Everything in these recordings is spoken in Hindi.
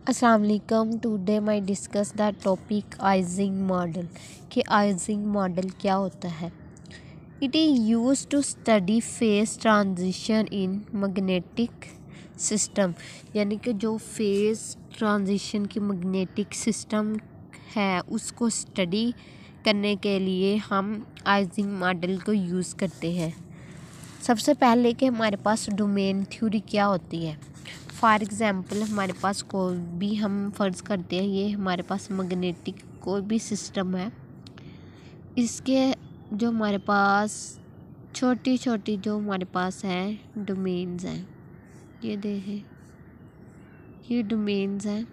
अस्सलाम वालेकुम। टुडे मैं discuss the topic Ising model कि आइजिंग मॉडल क्या होता है। It is use to study phase transition in magnetic system, यानी कि जो फेस ट्रांजिशन की मैग्नेटिक सिस्टम है उसको स्टडी करने के लिए हम आइजिंग मॉडल को यूज़ करते हैं। सबसे पहले कि हमारे पास डोमेन थ्योरी क्या होती है। फॉर एग्ज़ाम्पल हमारे पास कोई भी, हम फ़र्ज़ करते हैं ये हमारे पास मैग्नेटिक कोई भी सिस्टम है, इसके जो हमारे पास छोटी छोटी जो हमारे पास है डोमेन्स हैं, ये देखें ये डोमेन्स हैं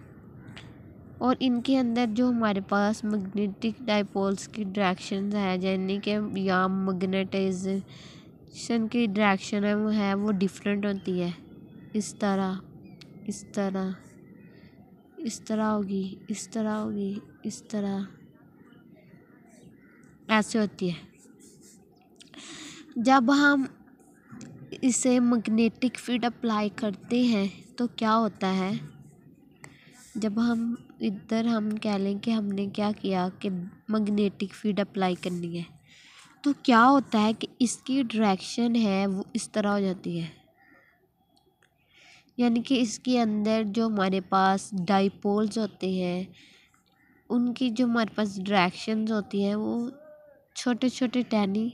और इनके अंदर जो हमारे पास मैग्नेटिक डाइपोल्स की डायरेक्शन है, यानी कि या मैग्नेटाइजेशन की डायरेक्शन है वो डिफरेंट होती है। इस तरह इस तरह इस तरह होगी, इस तरह होगी, इस तरह ऐसे होती है। जब हम इसे मैग्नेटिक फील्ड अप्लाई करते हैं तो क्या होता है, जब हम इधर हम कह लें कि हमने क्या किया कि मैग्नेटिक फील्ड अप्लाई करनी है, तो क्या होता है कि इसकी डायरेक्शन है वो इस तरह हो जाती है, यानी कि इसके अंदर जो हमारे पास डाइपोल्स होते हैं उनकी जो हमारे पास डायरेक्शंस होती हैं वो छोटे छोटे टैनी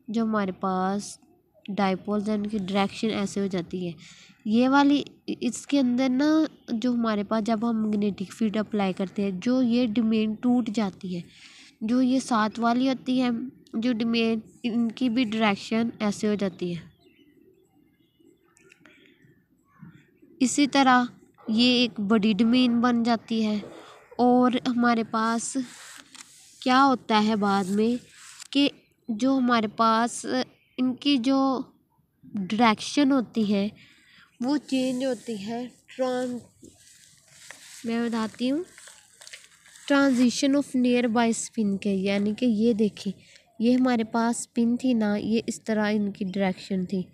जो हमारे पास डाइपोल्स हैं उनकी डायरेक्शन ऐसे हो जाती है। ये वाली इसके अंदर ना जो हमारे पास जब हम मैग्नेटिक फील्ड अप्लाई करते हैं जो ये डोमेन टूट जाती है, जो ये साथ वाली होती है जो डोमेन, इनकी भी डायरेक्शन ऐसे हो जाती है। इसी तरह ये एक बड़ी डोमेन बन जाती है और हमारे पास क्या होता है बाद में कि जो हमारे पास इनकी जो डायरेक्शन होती है वो चेंज होती है। मैं बताती हूँ transition of nearby spin के, यानी कि ये देखिए ये हमारे पास स्पिन थी ना, ये इस तरह इनकी डायरेक्शन थी।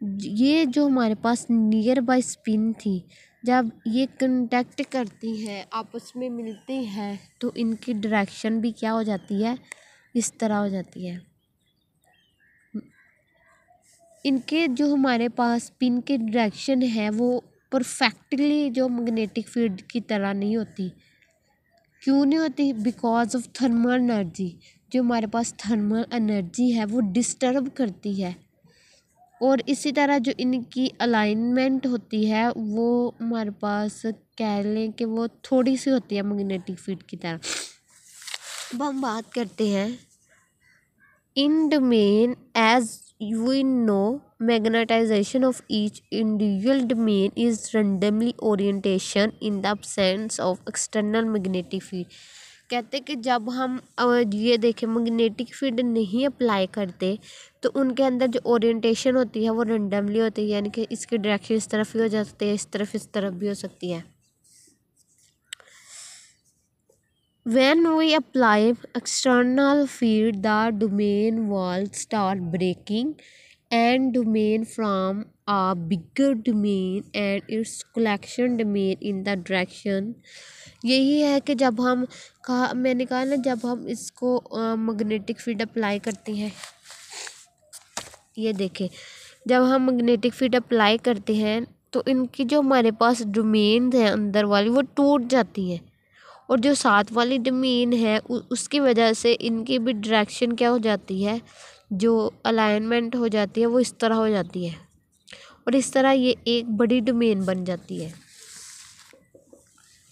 ये जो हमारे पास नियर बाय स्पिन थी, जब ये कांटेक्ट करती हैं आपस में मिलती हैं तो इनकी डायरेक्शन भी क्या हो जाती है, इस तरह हो जाती है। इनके जो हमारे पास पिन की डायरेक्शन है वो परफेक्टली जो मैग्नेटिक फील्ड की तरह नहीं होती। क्यों नहीं होती? Because of thermal energy. जो हमारे पास थर्मल एनर्जी है वो डिस्टर्ब करती है और इसी तरह जो इनकी अलाइनमेंट होती है वो हमारे पास कह लें कि वो थोड़ी सी होती है मैग्नेटिक फील्ड की तरह। अब हम बात करते हैं in domain. As we know, magnetization of each individual domain is randomly orientation in the absence of external magnetic field. कहते कि जब हम ये देखें मैग्नेटिक फील्ड नहीं अप्लाई करते तो उनके अंदर जो ओरिएंटेशन होती है वो रेंडमली होती है, यानी कि इसकी डायरेक्शन इस तरफ भी हो जाती है, इस तरफ भी हो सकती है। When we apply external field, the domain walls start breaking and domain from a bigger domain and its collection domain in the direction। यही है कि जब हम मैंने कहा ना जब हम इसको मैग्नेटिक फील्ड अप्लाई करते हैं, ये देखें जब हम मैग्नेटिक फील्ड अप्लाई करते हैं तो इनकी जो हमारे पास डोमेन है अंदर वाली वो टूट जाती है और जो साथ वाली डोमेन है उसकी वजह से इनकी भी डायरेक्शन क्या हो जाती है, जो अलाइनमेंट हो जाती है वो इस तरह हो जाती है और इस तरह ये एक बड़ी डोमेन बन जाती है।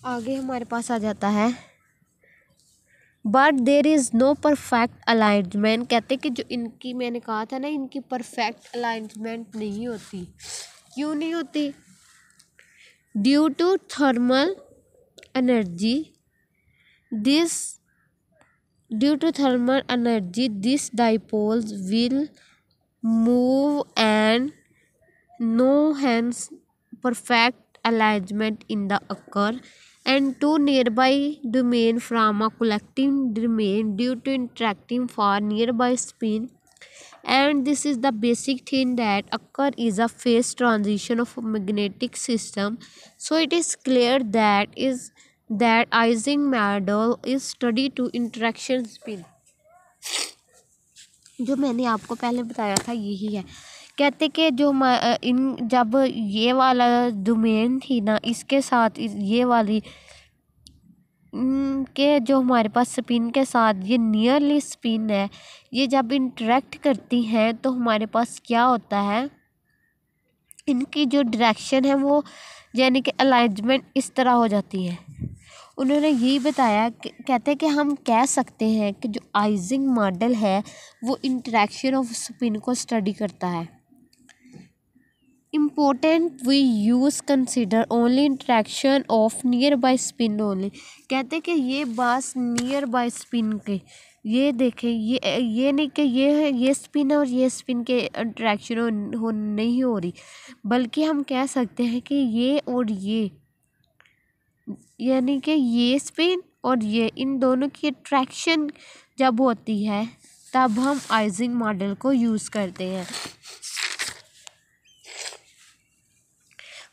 आगे हमारे पास आ जाता है but there is no perfect alignment. कहते कि जो इनकी मैंने कहा था ना इनकी परफेक्ट अलाइनमेंट नहीं होती। क्यों नहीं होती? Due to thermal energy Due to thermal energy, these dipoles will move and no hence perfect alignment in the occur and two nearby domain from a collecting domain due to interacting for nearby spin and this is the basic thing that occur is a phase transition of a magnetic system. So it is clear that Ising model is study to interaction spin. जो मैंने आपको पहले बताया था यही है। कहते कि जो जब ये वाला डोमेन थी ना, इसके साथ ये वाली के जो हमारे पास स्पिन के साथ ये नियरली स्पिन है, ये जब इंटरेक्ट करती हैं तो हमारे पास क्या होता है, इनकी जो डायरेक्शन है वो यानी कि अलाइनमेंट इस तरह हो जाती है। उन्होंने यही बताया कि कहते हैं कि हम कह सकते हैं कि जो आइजिंग मॉडल है वो इंटरेक्शन ऑफ स्पिन को स्टडी करता है। Important we use consider only interaction of nearby spin only. कहते हैं कि ये बस नियर बाय स्पिन के, ये देखें ये नहीं कि ये स्पिन और ये स्पिन के इंटरेक्शन हो नहीं हो रही, बल्कि हम कह सकते हैं कि ये और ये यानी कि ये स्पिन और ये इन दोनों की अट्रैक्शन जब होती है तब हम आइजिंग मॉडल को यूज़ करते हैं।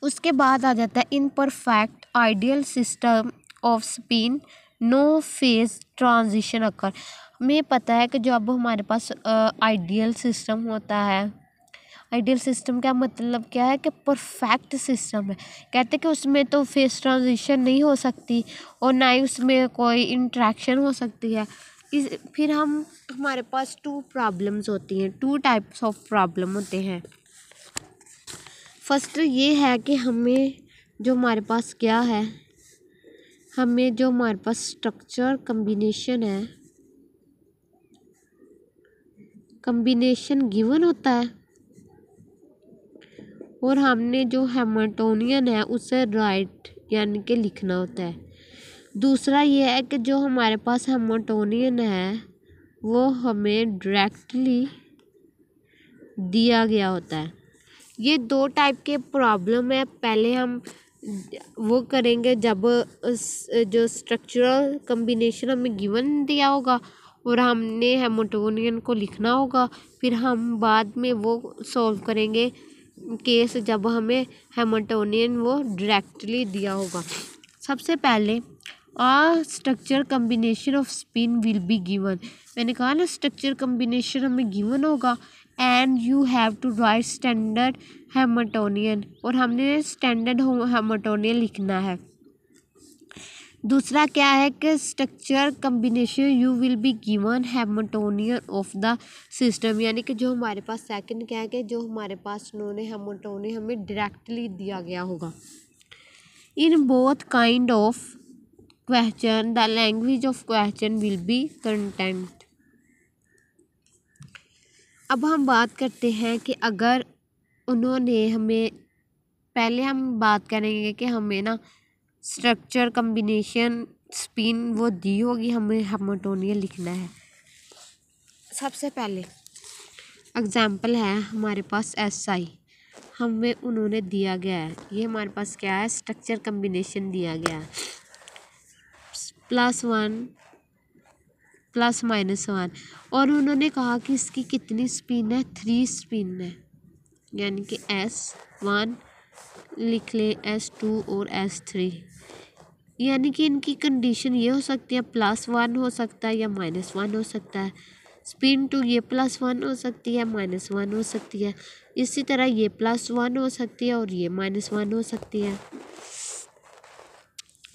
उसके बाद आ जाता है in perfect ideal system of spin no phase transition occur. हमें पता है कि जब हमारे पास आइडियल सिस्टम होता है, आइडियल सिस्टम का मतलब क्या है कि परफेक्ट सिस्टम है। कहते हैं कि उसमें तो फेस ट्रांजिशन नहीं हो सकती और ना ही उसमें कोई इंट्रैक्शन हो सकती है। फिर हमारे पास टू प्रॉब्लम्स होती हैं, टू टाइप्स ऑफ प्रॉब्लम होते हैं। फर्स्ट ये है कि हमें जो हमारे पास क्या है, हमें जो हमारे पास स्ट्रक्चर कम्बिनेशन है, कम्बिनेशन गिवन होता है और हमने जो हैमिल्टोनियन है उसे राइट यानी कि लिखना होता है। दूसरा ये है कि जो हमारे पास हैमिल्टोनियन है वो हमें डायरेक्टली दिया गया होता है। ये दो टाइप के प्रॉब्लम है। पहले हम वो करेंगे जब जो स्ट्रक्चरल कम्बिनेशन हमें गिवन दिया होगा और हमने हैमिल्टोनियन को लिखना होगा, फिर हम बाद में वो सॉल्व करेंगे केस जब हमें हैमिल्टोनियन वो डायरेक्टली दिया होगा। सबसे पहले structure combination of spin will be given. मैंने कहा ना स्ट्रक्चर कम्बिनेशन हमें गिवन होगा and you have to write standard Hamiltonian, और हमने स्टैंडर्ड हैमिल्टोनियन लिखना है। दूसरा क्या है कि structure combination you will be given Hamiltonian of the system, यानी कि जो हमारे पास सेकंड क्या है कि जो हमारे पास उन्होंने हैमिल्टोनियन हमें डायरेक्टली दिया गया होगा। In both kind of question the language of question will be content. अब हम बात करते हैं कि अगर उन्होंने हमें, पहले हम बात करेंगे कि हमें ना स्ट्रक्चर कम्बिनेशन स्पिन वो दी होगी, हमें हैमिल्टोनियन लिखना है। सबसे पहले एग्जाम्पल है हमारे पास SI, हमें उन्होंने दिया गया है, ये हमारे पास क्या है स्ट्रक्चर कम्बिनेशन दिया गया है +1 ±1, और उन्होंने कहा कि इसकी कितनी स्पिन है 3 स्पिन है, यानी कि S1 लिख ले, S2 और S3। यानी कि इनकी कंडीशन ये हो सकती है +1 हो सकता है या -1 हो सकता है। स्पिन 2 ये +1 हो सकती है, -1 हो सकती है। इसी तरह ये +1 हो सकती है और ये -1 हो सकती है।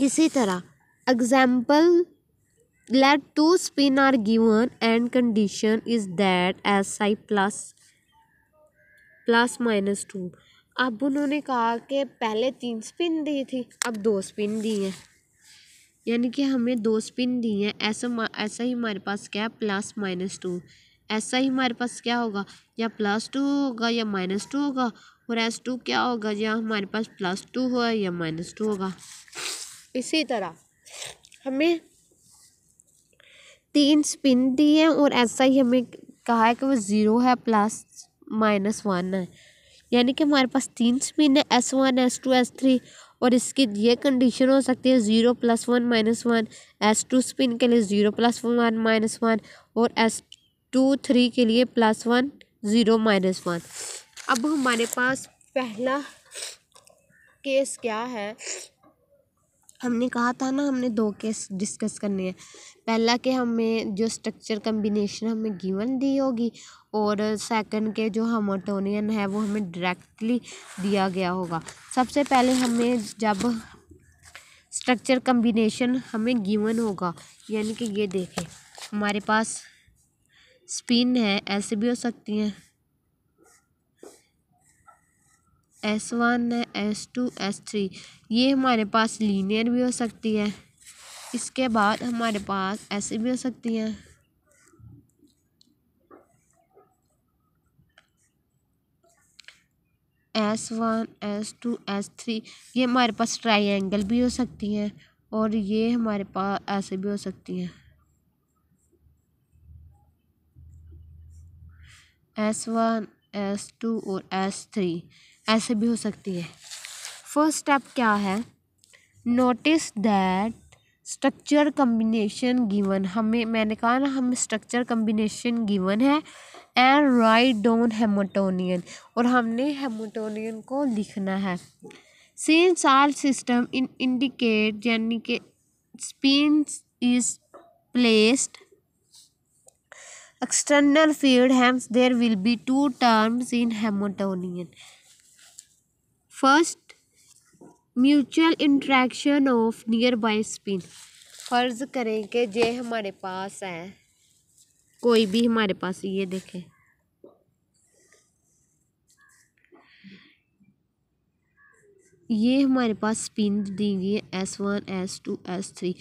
इसी तरह example let 2 spin are given and condition is that SI +2। अब उन्होंने कहा कि पहले 3 स्पिन दी थी, अब 2 स्पिन दी हैं, यानी कि हमें 2 स्पिन दी हैं। ऐसा ही हमारे पास क्या है +-2, ऐसा ही हमारे पास क्या होगा या +2 होगा या -2 होगा, और S2 क्या होगा या हमारे पास +2 होगा या -2 होगा। इसी तरह हमें 3 स्पिन दी है और ऐसा ही हमें कहा है कि वो 0 है +-1 है, यानी कि हमारे पास 3 स्पिन है S1 S2 S3, और इसकी ये कंडीशन हो सकती है 0 +1 -1। S2 स्पिन के लिए 0 +1 -1 और 2 3 के लिए +1 0 -1। अब हमारे पास पहला केस क्या है, हमने कहा था ना हमने 2 केस डिस्कस करने हैं। पहला कि हमें जो स्ट्रक्चर कम्बिनेशन हमें गिवन दी होगी और सेकंड के जो हैमिल्टोनियन है वो हमें डायरेक्टली दिया गया होगा। सबसे पहले हमें जब स्ट्रक्चर कम्बिनेशन हमें गिवन होगा, यानी कि ये देखें हमारे पास स्पिन है, ऐसे भी हो सकती हैं, S1 है, S2 S3, ये हमारे पास लीनियर भी हो सकती है। इसके बाद हमारे पास ऐसे भी हो सकती हैं, S1 S2 S3, ये हमारे पास ट्राइंगल भी हो सकती हैं और ये हमारे पास ऐसे भी हो सकती हैं, S1 S2 और S3 ऐसे भी हो सकती है। फर्स्ट स्टेप क्या है, notice that structure combination given, हमें मैंने कहा ना हमें स्ट्रक्चर कम्बिनेशन गिवन है एंड राइट डाउन हैमिल्टोनियन, और हमने हैमिल्टोनियन को लिखना है। Since all system in indicate यानी कि spin is placed external field, hence there will be 2 terms in Hamiltonian. First, mutual interaction of nearby spin। फर्ज करें कि ये हमारे पास है, कोई भी हमारे पास, ये देखें ये हमारे पास स्पिन दी गई है S1 S2 S3,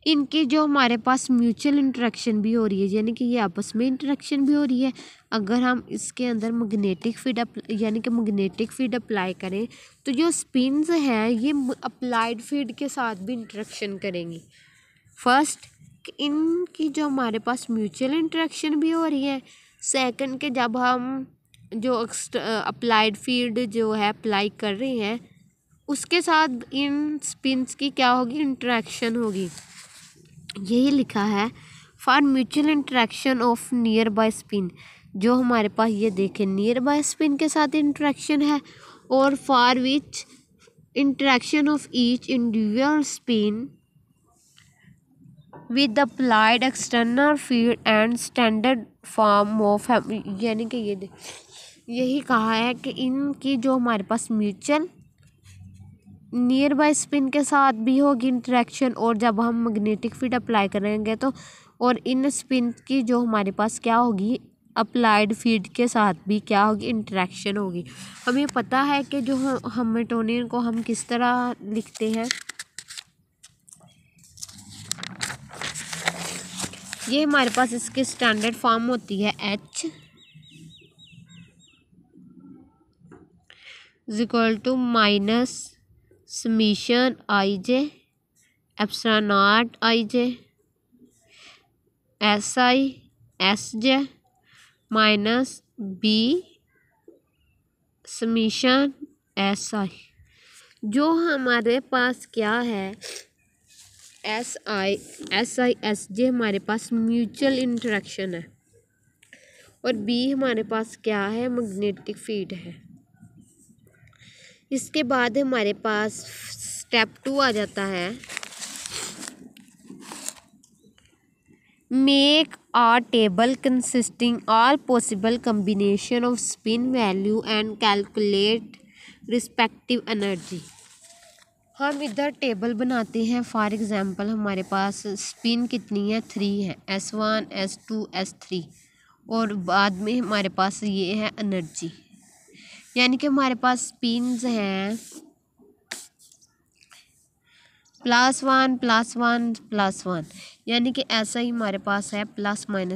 इनकी जो हमारे पास म्यूचुअल इंटरेक्शन भी हो रही है, यानी कि ये आपस में इंटरेक्शन भी हो रही है। अगर हम इसके अंदर मैग्नेटिक फील्ड यानी कि मैग्नेटिक फील्ड अप्लाई करें तो जो स्पिन्स हैं ये अप्लाइड फील्ड के साथ भी इंटरेक्शन करेंगी। फर्स्ट, इनकी जो हमारे पास म्यूचुअल इंटरेक्शन भी हो रही है। सेकंड के जब हम जो अप्लाइड फील्ड जो है अप्लाई कर रहे हैं उसके साथ इन स्पिन्स की क्या होगी, इंटरेक्शन होगी। यही लिखा है for mutual interaction of nearby spin, जो हमारे पास ये देखें नियर बाय स्पिन के साथ इंटरेक्शन है, और for which interaction of each individual spin with applied external field and standard form of, यानी कि ये यही कहा है कि इनकी जो हमारे पास म्यूचुअल नियर बाय स्पिन के साथ भी होगी इंटरेक्शन, और जब हम मैग्नेटिक फील्ड अप्लाई करेंगे तो और इन स्पिन की जो हमारे पास क्या होगी अप्लाइड फील्ड के साथ भी क्या होगी, इंटरेक्शन होगी। हमें पता है कि जो हैमिल्टोनियन को हम किस तरह लिखते हैं, ये हमारे पास इसकी स्टैंडर्ड फॉर्म होती है H is equal to minus summation IJ epsilon naught IJ SI SJ minus B summation SI। जो हमारे पास क्या है SI SJ हमारे पास म्यूचुअल इंटरेक्शन है, और B हमारे पास क्या है, मैग्नेटिक फील्ड है। इसके बाद हमारे पास स्टेप 2 आ जाता है, make a table consisting all possible combination of spin value and calculate respective energy. हम इधर टेबल बनाते हैं। फॉर एग्जांपल हमारे पास स्पिन कितनी है, 3 है, S1 S2 S3, और बाद में हमारे पास ये है एनर्जी, यानी कि हमारे पास स्पिन्स हैं +1 +1 +1, यानी कि ऐसा ही हमारे पास है +-1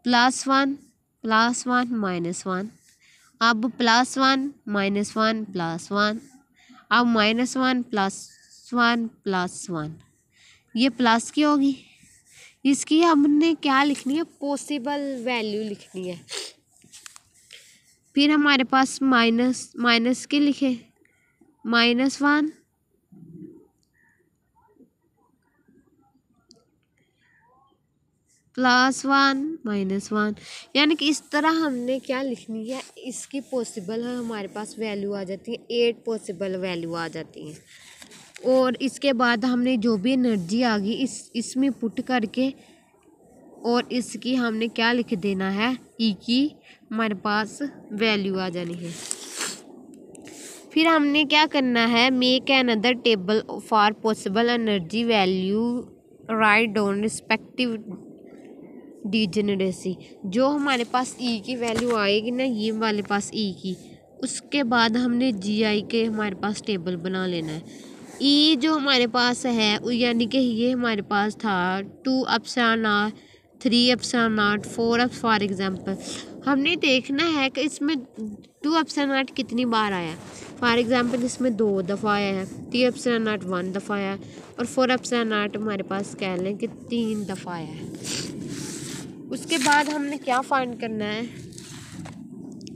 +1 +1 -1, अब +1 -1 +1, अब -1 +1 +1, ये प्लस की होगी। इसकी हमने क्या लिखनी है, पॉसिबल वैल्यू लिखनी है। फिर हमारे पास माइनस के लिखे -1 -1 +1 -1, यानी कि इस तरह हमने क्या लिखनी है, इसकी पॉसिबल है हमारे पास वैल्यू आ जाती है, 8 पॉसिबल वैल्यू आ जाती हैं। और इसके बाद हमने जो भी एनर्जी आ गई इसमें पुट करके और इसकी हमने क्या लिख देना है, ई की हमारे पास वैल्यू आ जानी है। फिर हमने क्या करना है, make another table for possible energy value, write down respective degeneracy. जो हमारे पास ई की वैल्यू आएगी ना, ये वाले पास ई की, उसके बाद हमने जी आई के हमारे पास टेबल बना लेना है। ई जो हमारे पास है यानी कि ये हमारे पास था 2 epsilon r 3 epsilon not 4 for example. हमने देखना है कि इसमें 2 एप्सिलॉन नॉट कितनी बार आया। फॉर एग्जांपल इसमें 2 दफ़ा आया है, 3 एप्सिलॉन नॉट 1 दफ़ा आया है और 4 एप्सिलॉन नॉट हमारे पास कह लें कि 3 दफ़ा आया है। उसके बाद हमने क्या फाइंड करना है,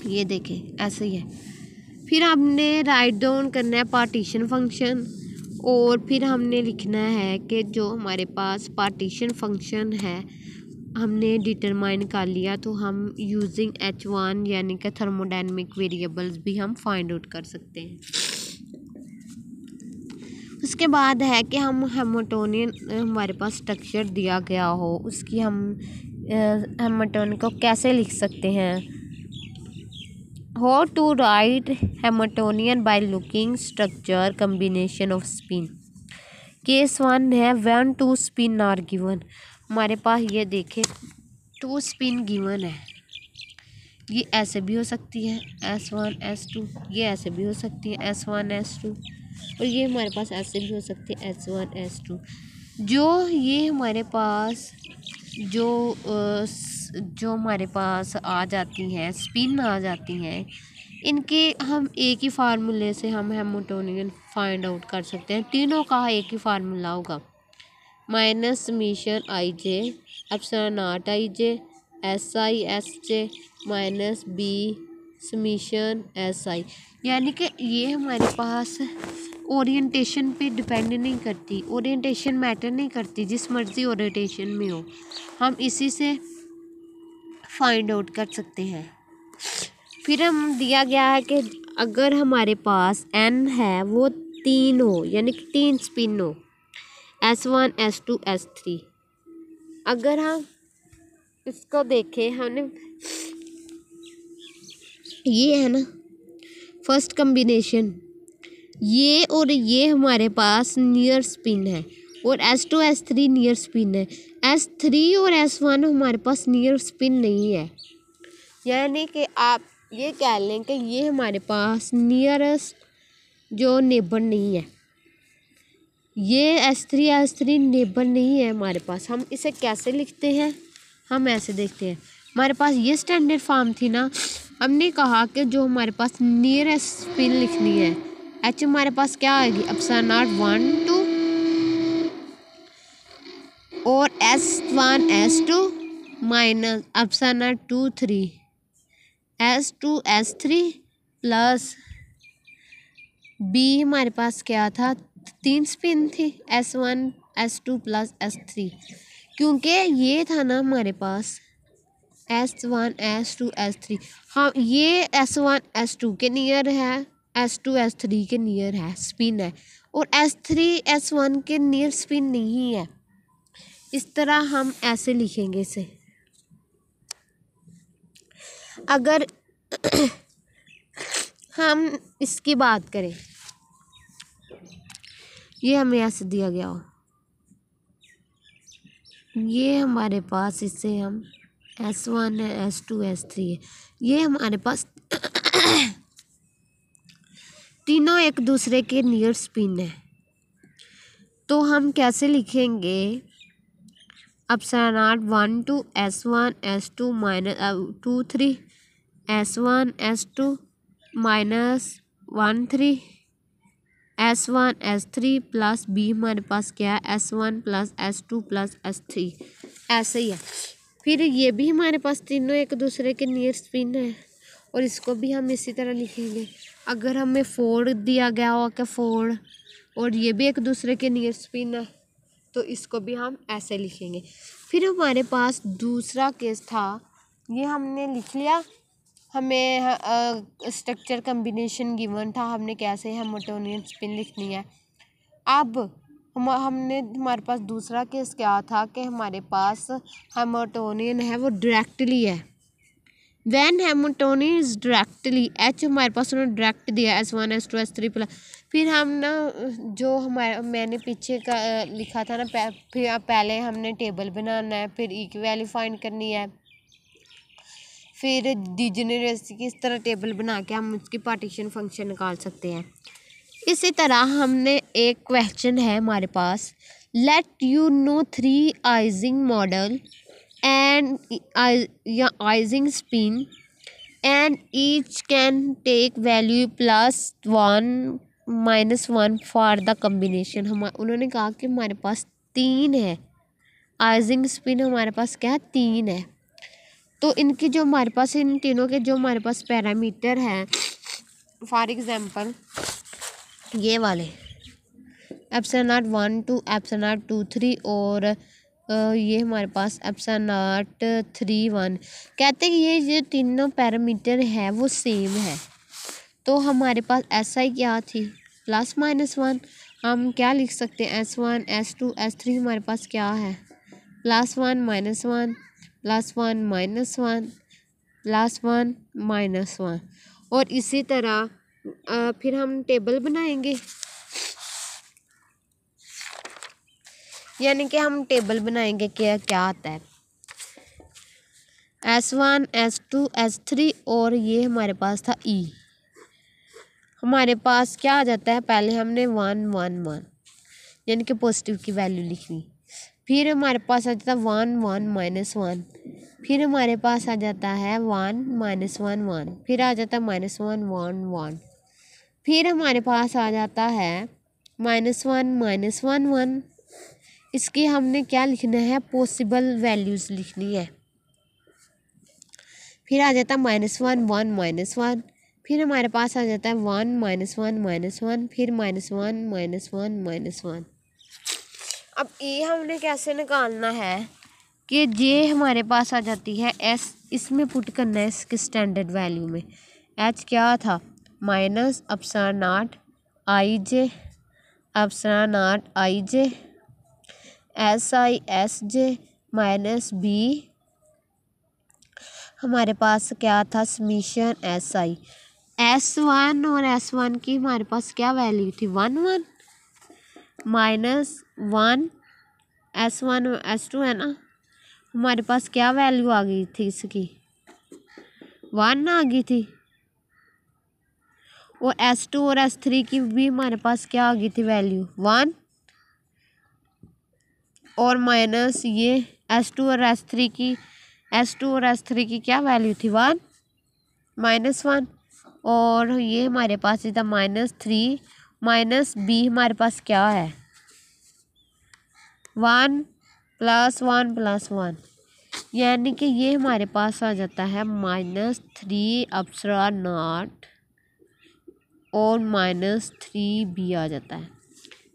ये देखें ऐसे ही है। फिर हमने राइट डाउन करना है पार्टीशन फंक्शन, और फिर हमने लिखना है कि जो हमारे पास पार्टीशन फंक्शन है हमने डिटरमाइन कर लिया, तो हम यूजिंग H1 यानी कि थर्मोडायनेमिक वेरिएबल्स भी हम फाइंड आउट कर सकते हैं। उसके बाद है कि हम हैमिल्टोनियन हमारे पास स्ट्रक्चर दिया गया हो, उसकी हम हैमिल्टोनियन को कैसे लिख सकते हैं। How to write Hamiltonian by looking structure combination of spin। Case 1 है when 2 spin are given। हमारे पास ये देखें 2 स्पिन गिवन है, ये ऐसे भी हो सकती है S1 S2, ये ऐसे भी हो सकती है S1 S2, और ये हमारे पास ऐसे भी हो सकती है S1 S2। जो ये हमारे पास जो हमारे पास आ जाती हैं, स्पिन आ जाती हैं, इनके हम एक ही फार्मूले से हम हैमिल्टोनियन फाइंड आउट कर सकते हैं। तीनों का एक ही फार्मूला होगा, minus summation I J epsilon naught I J S I S J minus B summation S I. यानी कि ये हमारे पास ओरिएंटेशन पे डिपेंड नहीं करती, ओरिएंटेशन मैटर नहीं करती, जिस मर्ज़ी ओरिएंटेशन में हो हम इसी से फाइंड आउट कर सकते हैं। फिर हम दिया गया है कि अगर हमारे पास n है वो 3 हो, यानी कि 3 स्पिन हो, S1 S2 S3। अगर हम इसको देखें, हमने ये है ना फर्स्ट कॉम्बिनेशन, ये और ये हमारे पास नियर स्पिन है, और S2 S3 नियर स्पिन है। S3 और S1 हमारे पास नियर स्पिन नहीं है, यानी कि आप ये कह लें कि ये हमारे पास नियरेस्ट जो नेबर नहीं है, ये S3 नेबर नहीं है हमारे पास। हम इसे कैसे लिखते हैं, हम ऐसे देखते हैं। हमारे पास ये स्टैंडर्ड फॉर्म थी ना, हमने कहा कि जो हमारे पास नियरेस्ट स्पिन लिखनी है, H हमारे पास क्या आएगी, एप्सिलॉन नॉट 1 2 और S1 S2 minus epsilon not 2 3 S2 S3 plus B हमारे पास क्या था, 3 स्पिन थी, S1 S2 प्लस S3। क्योंकि ये था ना हमारे पास S1 S2 S3, हाँ ये S1 S2 के नियर है, S2 S3 के नियर है स्पिन है, और S3 S1 के नियर स्पिन नहीं है। इस तरह हम ऐसे लिखेंगे इसे। अगर हम इसकी बात करें, ये हमें ऐसे दिया गया हो, ये हमारे पास इससे हम S1 है S2 S3 है, ये हमारे पास तीनों एक दूसरे के नियर स्पिन है। तो हम कैसे लिखेंगे, epsilon not 1 2 S1 S2 minus 2 3 S1 S2 minus 1 3 S1 S3 plus B हमारे पास क्या है, S1 plus S2 plus S3, ऐसे ही है। फिर ये भी हमारे पास तीनों एक दूसरे के नियर स्पिन है, और इसको भी हम इसी तरह लिखेंगे। अगर हमें 4 दिया गया हो कि 4, और ये भी एक दूसरे के नियर स्पिन है, तो इसको भी हम ऐसे लिखेंगे। फिर हमारे पास दूसरा केस था, ये हमने लिख लिया, हमें स्ट्रक्चर कम्बिनेशन गिवन था, हमने कैसे हैमिल्टोनियन स्पिन लिखनी है। अब हमारे पास दूसरा केस क्या था कि हमारे पास हैमिल्टोनियन है वो डायरेक्टली है। When Hamiltonian is directly, H हमारे पास उन्होंने डायरेक्ट दिया S1 S2 S3 प्लस। फिर हम ना जो मैंने पीछे का लिखा था ना, फिर पहले हमने टेबल बनाना है, फिर ई की वैल्यू फाइंड करनी है, फिर डिजनरेसी की इस तरह टेबल बना के हम उसकी पार्टीशन फंक्शन निकाल सकते हैं। इसी तरह हमने एक क्वेश्चन है हमारे पास, let you know 3 Ising model and Ising spin and each can take value +1 -1 for the combination. उन्होंने कहा कि हमारे पास 3 है, आइजिंग स्पिन हमारे पास क्या है, 3 है। तो इनकी जो हमारे पास, इन तीनों के जो हमारे पास पैरामीटर हैं, फॉर एग्जांपल ये वाले एप्सिलॉन 1 2 एप्सिलॉन 2 3 और ये हमारे पास एप्सिलॉन 3 1, कहते हैं कि ये तीनों पैरामीटर है वो सेम है। तो हमारे पास SI क्या थी, +-1। हम क्या लिख सकते हैं, S1 S2 S3 हमारे पास क्या है, +1 -1 +1 -1 +1 -1। और इसी तरह फिर हम टेबल बनाएंगे, यानी कि हम टेबल बनाएंगे क्या क्या आता है, S1 S2 S3 और ये हमारे पास था E। हमारे पास क्या आ जाता है, पहले हमने 1 1 1 यानी कि पॉजिटिव की वैल्यू लिखनी, फिर हमारे पास आ जाता है 1 1 -1, फिर हमारे पास आ जाता है 1 -1 1, फिर आ जाता है -1 1 1, फिर हमारे पास आ जाता है -1 -1 1। इसकी हमने क्या लिखना है, पॉसिबल वैल्यूज़ लिखनी है। फिर आ जाता है -1 1 -1, फिर हमारे पास आ जाता है 1 -1 -1, फिर -1 -1 -1। अब ये हमने कैसे निकालना है कि ये हमारे पास आ जाती है S, इसमें पुट करना है इसके स्टैंडर्ड वैल्यू में। H क्या था, -ε0 IJ ε0 IJ SI SJ -B, हमारे पास क्या था, समीशन SI। S1 और S1 की हमारे पास क्या वैल्यू थी, 1 1 -1 S1 और S2 है ना, हमारे पास क्या वैल्यू आ गई थी इसकी, 1 आ गई थी। और S2 और S3 की भी हमारे पास क्या आ गई थी वैल्यू, 1 और माइनस ये S2 और S3 की क्या वैल्यू थी, 1 -1। और ये हमारे पास था -3 -B, हमारे पास क्या है, 1 +1 +1, यानी कि ये हमारे पास आ जाता है -3 ε0 और -3B आ जाता है।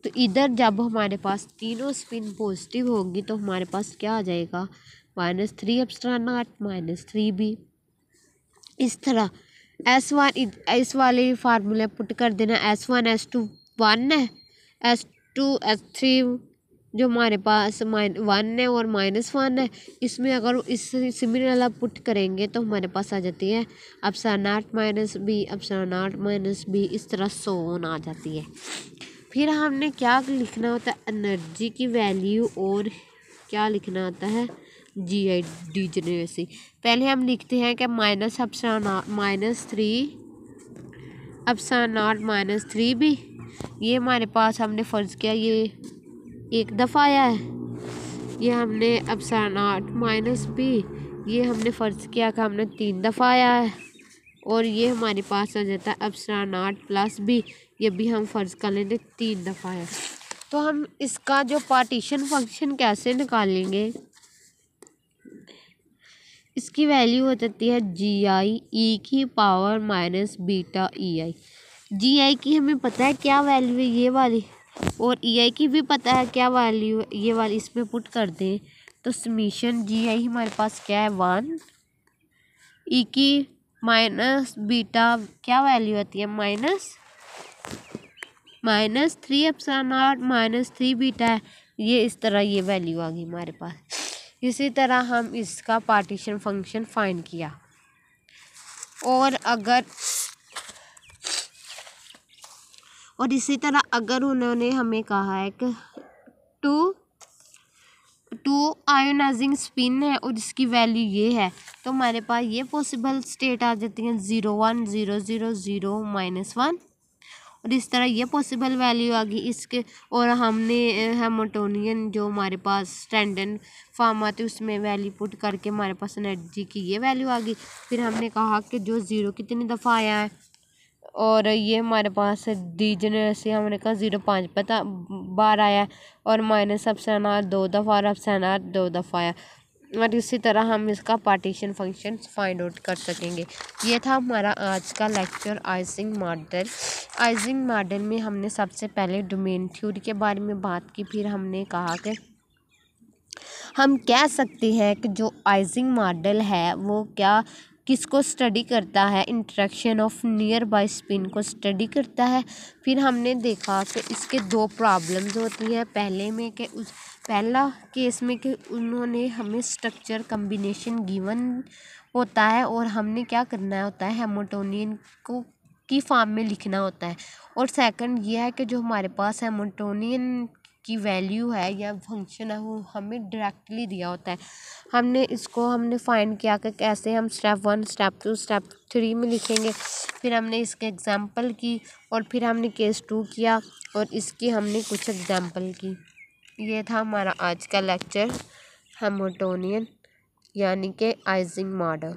तो इधर जब हमारे पास तीनों स्पिन पॉजिटिव होगी तो हमारे पास क्या आ जाएगा, -3 ε0 -3B। इस तरह S1 इस वाले फार्मूले पुट कर देना, S1 S2 1 है, S2 S3 जो हमारे पास 1 है और -1 है। इसमें अगर इस सिमिलर पुट करेंगे तो हमारे पास आ जाती है ε0 -B ε0 -B, इस तरह 100 आ जाती है। फिर हमने क्या लिखना होता है, एनर्जी की वैल्यू और क्या लिखना होता है, GI डिजनरेसी। पहले हम लिखते हैं कि -3 ε0 -3B। ये हमारे पास हमने फ़र्ज़ किया ये एक दफ़ा आया है, ये हमने ε0 -B ये हमने फ़र्ज़ किया कि हमने 3 दफ़ा आया है, और ये हमारे पास आ जाता है ε0 +B, ये भी हम फ़र्ज़ कर लेंगे 3 दफ़ा है। तो हम इसका जो पार्टीशन फंक्शन कैसे निकालेंगे, इसकी वैल्यू हो जाती है GI e⁻ -β EI। GI की हमें पता है क्या वैल्यू है, ये वाली और EI की भी पता है क्या वैल्यू, ये वाली इसमें पुट कर दें तो समीशन GI हमारे पास क्या है 1, E की माइनस बीटा क्या वैल्यू आती है -3 एप्सिलॉन नॉट -3 बीटा है, ये इस तरह ये वैल्यू आ गई हमारे पास। इसी तरह हम इसका पार्टीशन फंक्शन फाइंड किया। और इसी तरह अगर उन्होंने हमें कहा है कि टू आयोनाइजिंग स्पिन है और इसकी वैल्यू ये है, तो हमारे पास ये पॉसिबल स्टेट आ जाती हैं 0 1 0 0 0 -1, और इस तरह ये पॉसिबल वैल्यू आ गई इसके। और हमने हैमिल्टोनियन जो हमारे पास स्टैंडर्ड फॉर्म आती है उसमें वैल्यू पुट करके हमारे पास एनर्जी की ये वैल्यू आ गई। फिर हमने कहा कि जो 0 कितनी दफ़ा आया है, और ये हमारे पास डीजनर से हमने कहा 0.5 बार आया है, और माइनस एप्सिलॉन आर 2 दफ़ा और एप्सिलॉन आर 2 दफ़ा आया। और इसी तरह हम इसका पार्टीशन फंक्शन फाइंड आउट कर सकेंगे। ये था हमारा आज का lecture icing model. Icing model में हमने सबसे पहले डोमेन थ्योरी के बारे में बात की। फिर हमने कहा कि हम कह सकते हैं कि जो आइजिंग मॉडल है वो किसको स्टडी करता है, interaction of nearby spin को स्टडी करता है। फिर हमने देखा कि इसके 2 प्रॉब्लम्स होती हैं। पहला केस में कि उन्होंने हमें स्ट्रक्चर कम्बिनेशन गिवन होता है और हमने क्या करना होता है, हैमिल्टोनियन को की फॉर्म में लिखना होता है। और सेकंड ये है कि जो हमारे पास हैमिल्टोनियन की वैल्यू है या फंक्शन है वो हमें डायरेक्टली दिया होता है। हमने फाइंड किया कि कैसे हम स्टेप 1 स्टेप 2 स्टेप 3 में लिखेंगे। फिर हमने इसके एग्जांपल की, और फिर हमने केस 2 किया और इसकी हमने कुछ एग्जांपल की। ये था हमारा आज का लेक्चर हैमिल्टोनियन यानी कि आइजिंग मॉडल।